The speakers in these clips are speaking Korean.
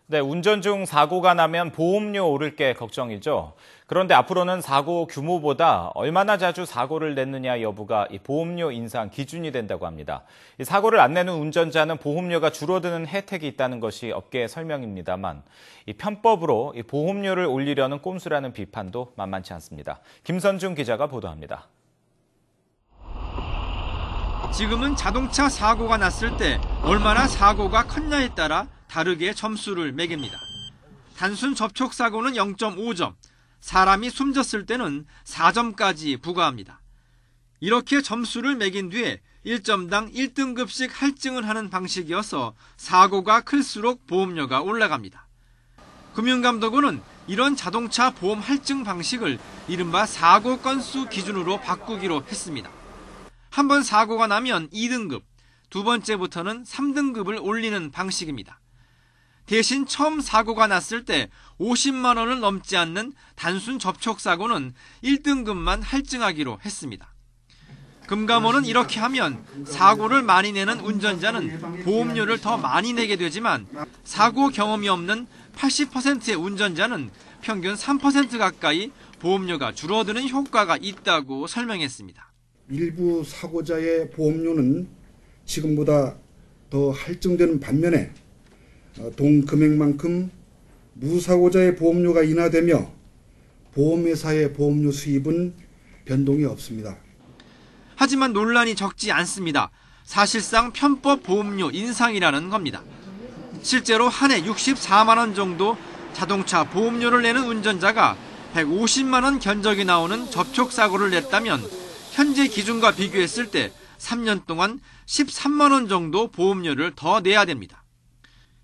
네, 운전 중 사고가 나면 보험료 오를 게 걱정이죠. 그런데 앞으로는 사고 규모보다 얼마나 자주 사고를 냈느냐 여부가 이 보험료 인상 기준이 된다고 합니다. 이 사고를 안 내는 운전자는 보험료가 줄어드는 혜택이 있다는 것이 업계의 설명입니다만 이 편법으로 이 보험료를 올리려는 꼼수라는 비판도 만만치 않습니다. 김선중 기자가 보도합니다. 지금은 자동차 사고가 났을 때 얼마나 사고가 컸냐에 따라 다르게 점수를 매깁니다. 단순 접촉사고는 0.5점, 사람이 숨졌을 때는 4점까지 부과합니다. 이렇게 점수를 매긴 뒤에 1점당 1등급씩 할증을 하는 방식이어서 사고가 클수록 보험료가 올라갑니다. 금융감독원은 이런 자동차 보험 할증 방식을 이른바 사고 건수 기준으로 바꾸기로 했습니다. 한 번 사고가 나면 2등급, 두 번째부터는 3등급을 올리는 방식입니다. 대신 처음 사고가 났을 때 50만 원을 넘지 않는 단순 접촉사고는 1등급만 할증하기로 했습니다. 금감원은 이렇게 하면 사고를 많이 내는 운전자는 보험료를 더 많이 내게 되지만 사고 경험이 없는 80%의 운전자는 평균 3% 가까이 보험료가 줄어드는 효과가 있다고 설명했습니다. 일부 사고자의 보험료는 지금보다 더 할증되는 반면에 동금액만큼 무사고자의 보험료가 인하되며 보험회사의 보험료 수입은 변동이 없습니다. 하지만 논란이 적지 않습니다. 사실상 편법 보험료 인상이라는 겁니다. 실제로 한 해 64만 원 정도 자동차 보험료를 내는 운전자가 150만 원 견적이 나오는 접촉사고를 냈다면 현재 기준과 비교했을 때 3년 동안 13만 원 정도 보험료를 더 내야 됩니다.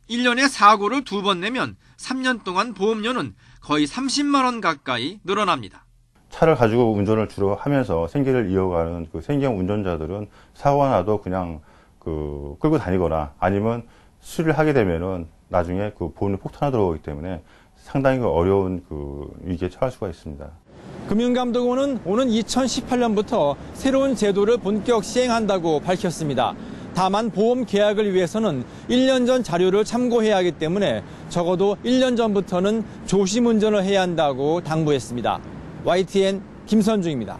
1년에 사고를 2번 내면 3년 동안 보험료는 거의 30만 원 가까이 늘어납니다. 차를 가지고 운전을 주로 하면서 생계를 이어가는 그 생계형 운전자들은 사고가 나도 그냥 끌고 다니거나 아니면 수리를 하게 되면은 나중에 그 보험료 폭탄이 들어오기 때문에 상당히 어려운 위기에 처할 수가 있습니다. 금융감독원은 오는 2018년부터 새로운 제도를 본격 시행한다고 밝혔습니다. 다만 보험 계약을 위해서는 1년 전 자료를 참고해야 하기 때문에 적어도 1년 전부터는 조심 운전을 해야 한다고 당부했습니다. YTN 김선중입니다.